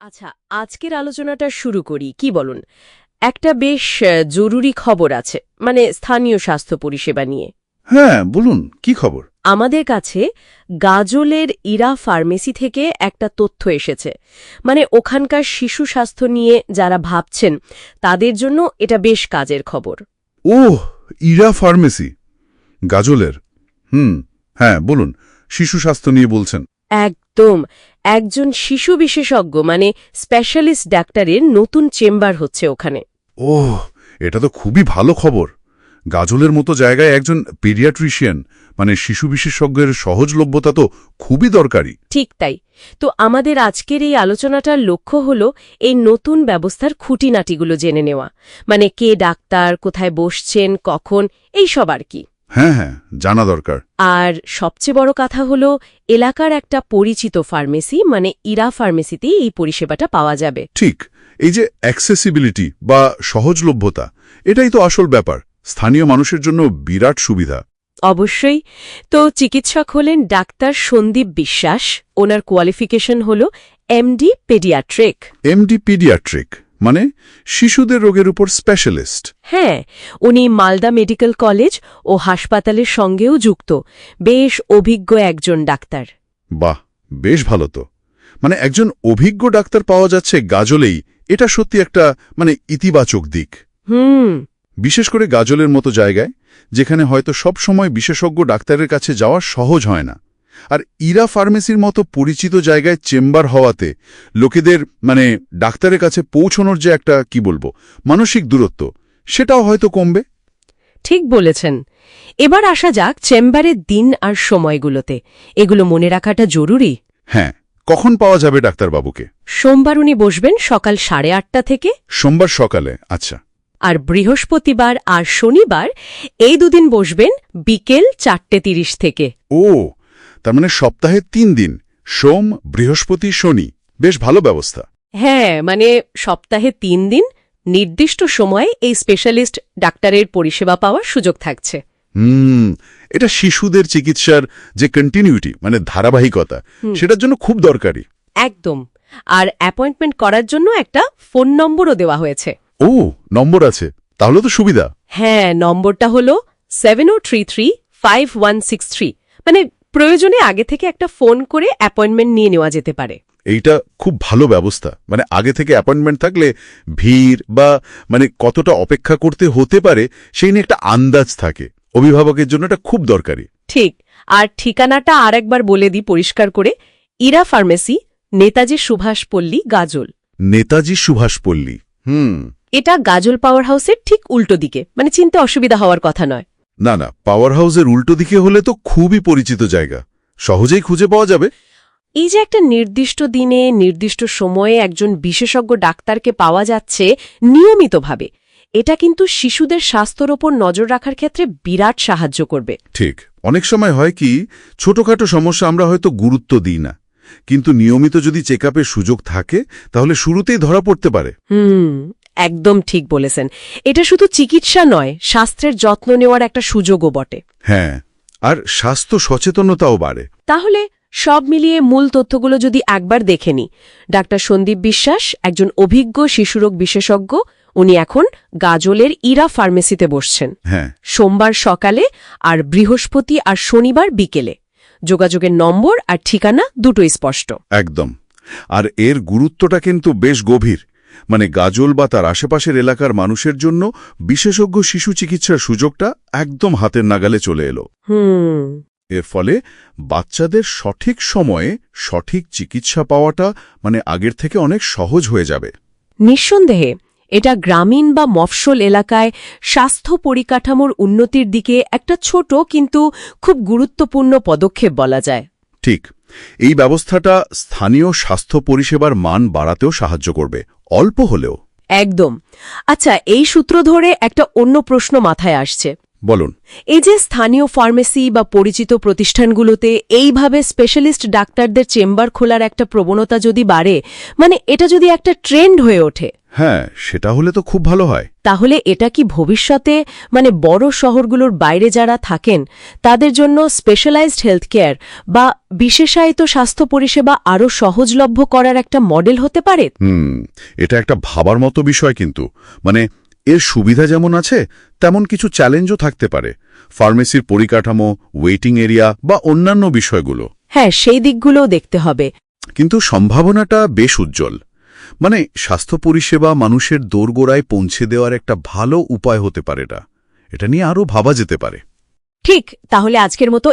আচ্ছা, আজকের আলোচনাটা শুরু করি, কি বলুন? একটা বেশ জরুরি খবর আছে, মানে স্থানীয় স্বাস্থ্য পরিষেবা নিয়ে। হ্যাঁ, বলুন কি খবর? আমাদের কাছে গাজলের ইরা ফার্মেসি থেকে একটা তথ্য এসেছে। মানে ওখানকার শিশু স্বাস্থ্য নিয়ে যারা ভাবছেন তাদের জন্য এটা বেশ কাজের খবর। ওহ, ইরা ফার্মেসি, গাজলের। হ্যাঁ বলুন, শিশু স্বাস্থ্য নিয়ে বলছেন। একদম, একজন শিশু বিশেষজ্ঞ মানে স্পেশালিস্ট ডাক্তারের নতুন চেম্বার হচ্ছে ওখানে। ওহ, এটা তো খুবই ভালো খবর। গাজলের মতো জায়গায় একজন পেডিয়াট্রিশিয়ান মানে শিশু বিশেষজ্ঞের সহজলভ্যতা তো খুবই দরকারি। ঠিক তাই। তো আমাদের আজকের এই আলোচনাটার লক্ষ্য হল এই নতুন ব্যবস্থার খুঁটিনাটিগুলো জেনে নেওয়া, মানে কে ডাক্তার, কোথায় বসছেন, কখন, এই সব আর কি। হ্যাঁ হ্যাঁ, জানা দরকার। আর সবচেয়ে বড় কথা হলো এলাকার একটা পরিচিত ফার্মেসি মানে ইরা ফার্মেসিতেই এই পরিষেবাটা পাওয়া যাবে। ঠিক, এই যে অ্যাক্সেসিবিলিটি বা সহজলভ্যতা, এটাই তো আসল ব্যাপার। স্থানীয় মানুষের জন্য বিরাট সুবিধা। অবশ্যই। তো চিকিৎসক হলেন ডাক্তার সন্দীপ বিশ্বাস, ওনার কোয়ালিফিকেশন হল এমডি পেডিয়াট্রিক। এমডি পিডিয়াট্রিক মানে শিশুদের রোগের উপর স্পেশালিস্ট। হ্যাঁ, উনি মালদা মেডিকেল কলেজ ও হাসপাতালের সঙ্গেও যুক্ত, বেশ অভিজ্ঞ একজন ডাক্তার। বাহ, বেশ ভালো তো। মানে একজন অভিজ্ঞ ডাক্তার পাওয়া যাচ্ছে গাজলেই, এটা সত্যি একটা ইতিবাচক দিক। বিশেষ করে গাজলের মতো জায়গায়, যেখানে হয়তো সব সময় বিশেষজ্ঞ ডাক্তারের কাছে যাওয়া সহজ হয় না। আর ইরা ফার্মেসির মতো পরিচিত জায়গায় চেম্বার হওয়াতে লোকেদের ডাক্তারের কাছে পৌঁছনোর যে একটা মানসিক দূরত্ব, সেটাও হয়তো কমবে। ঠিক বলেছেন। এবার আসা যাক চেম্বারের দিন আর সময়গুলোতে। এগুলো মনে রাখাটা জরুরি। হ্যাঁ, কখন পাওয়া যাবে ডাক্তারবাবুকে? সোমবার উনি বসবেন সকাল 8:30 থেকে। সোমবার সকালে, আচ্ছা। আর বৃহস্পতিবার আর শনিবার এই দুদিন বসবেন বিকেল 4:30 থেকে। ও, তার মানে সপ্তাহে 3 দিন, সোম, বৃহস্পতি, শনি। বেশ ভালো ব্যবস্থা। হ্যাঁ, মানে সপ্তাহে 3 দিন নির্দিষ্ট সময়ে এই স্পেশালিস্ট ডাক্তারের পরিষেবা পাওয়ার সুযোগ থাকছে। এটা শিশুদের চিকিৎসার যে কন্টিনিউটি ধারাবাহিকতা, সেটার জন্য খুব দরকারি। একদম। আর অ্যাপয়েন্টমেন্ট করার জন্য একটা ফোন নম্বরও দেওয়া হয়েছে। ও, নম্বর আছে, তাহলে তো সুবিধা। হ্যাঁ, নম্বরটা হলো 70335163। মানে প্রয়োজনে আগে থেকে একটা ফোন করে অ্যাপয়েন্টমেন্ট নিয়ে নেওয়া যেতে পারে। এইটা খুব ভালো ব্যবস্থা। আগে থেকে অ্যাপয়েন্টমেন্ট থাকলে ভিড় বা কতটা অপেক্ষা করতে হতে পারে সেই নিয়ে একটা আন্দাজ থাকে। অভিভাবকের জন্য এটা খুব দরকারি। ঠিক। আর ঠিকানাটা আর একবার বলে দিই পরিষ্কার করে। ইরা ফার্মেসি, নেতাজি সুভাষ পল্লী, গাজল। নেতাজি সুভাষ পল্লী। এটা গাজল পাওয়ার হাউসের ঠিক উল্টো দিকে, চিনতে অসুবিধা হওয়ার কথা নয়। না না, পাওয়ার হাউসের উল্টো দিকে হলে তো খুবই পরিচিত জায়গা, সহজেই খুঁজে পাওয়া যাবে। এই যে একটা নির্দিষ্ট দিনে নির্দিষ্ট সময়ে একজন বিশেষজ্ঞ ডাক্তারকে পাওয়া যাচ্ছে নিয়মিতভাবে, এটা কিন্তু শিশুদের স্বাস্থ্যর ওপর নজর রাখার ক্ষেত্রে বিরাট সাহায্য করবে। ঠিক, অনেক সময় হয় কি, ছোটখাটো সমস্যা আমরা হয়তো গুরুত্ব দিই না, কিন্তু নিয়মিত যদি চেকআপের সুযোগ থাকে তাহলে শুরুতেই ধরা পড়তে পারে। একদম ঠিক বলেছেন। এটা শুধু চিকিৎসা নয়, স্বাস্থ্যের যত্ন নেওয়ার একটা সুযোগও বটে। হ্যাঁ, আর স্বাস্থ্য সচেতনতাও বাড়ে। তাহলে সব মিলিয়ে মূল তথ্যগুলো যদি একবার দেখে নি। ডাক্তার সন্দীপ বিশ্বাস একজন অভিজ্ঞ শিশুরোগ বিশেষজ্ঞ, উনি এখন গাজলের ইরা ফার্মেসিতে বসছেন। হ্যাঁ, সোমবার সকালে আর বৃহস্পতি আর শনিবার বিকেলে। যোগাযোগের নম্বর আর ঠিকানা দুটোই স্পষ্ট। একদম। আর এর গুরুত্বটা কিন্তু বেশ গভীর। গাজল বা তার আশেপাশের এলাকার মানুষের জন্য বিশেষজ্ঞ শিশু চিকিৎসার সুযোগটা একদম হাতের নাগালে চলে এলো। এর ফলে বাচ্চাদের সঠিক সময়ে সঠিক চিকিৎসা পাওয়াটা আগের থেকে অনেক সহজ হয়ে যাবে। নিঃসন্দেহে এটা গ্রামীণ বা মফস্বল এলাকায় স্বাস্থ্য পরিকাঠামোর উন্নতির দিকে একটা ছোট কিন্তু খুব গুরুত্বপূর্ণ পদক্ষেপ বলা যায়। ঠিক, এই ব্যবস্থাটা স্থানীয় স্বাস্থ্য পরিষেবার মান বাড়াতেও সাহায্য করবে, অল্প হলেও। একদম। আচ্ছা, এই সূত্র ধরে একটা অন্য প্রশ্ন মাথায় আসছে। বলুন। এই যে স্থানীয় ফার্মেসি বা পরিচিত প্রতিষ্ঠানগুলোতে এইভাবে স্পেশালিস্ট ডাক্তারদের চেম্বার খোলার একটা প্রবণতা যদি বাড়ে, মানে এটা যদি একটা ট্রেন্ড হয়ে ওঠে, হ্যাঁ, সেটা হলে তো খুব ভালো হয়। তাহলে এটা কি ভবিষ্যতে মানে বড় শহরগুলোর বাইরে যারা থাকেন তাদের জন্য স্পেশালাইজড হেলথ কেয়ার বা বিশেষায়িত স্বাস্থ্য পরিষেবা আরও সহজলভ্য করার একটা মডেল হতে পারে? এটা একটা ভাবার মতো বিষয়, কিন্তু মানে এর সুবিধা যেমন আছে তেমন কিছু চ্যালেঞ্জও থাকতে পারে। ফার্মেসির পরিকাঠামো, ওয়েটিং এরিয়া বা অন্যান্য বিষয়গুলো। হ্যাঁ, সেই দিকগুলোও দেখতে হবে। কিন্তু সম্ভাবনাটা বেশ উজ্জ্বল। মানে স্বাস্থ্য পরিষেবা মানুষের দোরগোড়ায় পৌঁছে দেওয়ার একটা ভালো উপায় হতে পারে এটা নিয়ে আরও ভাবা যেতে পারে। ঠিক, তাহলে আজকের মতো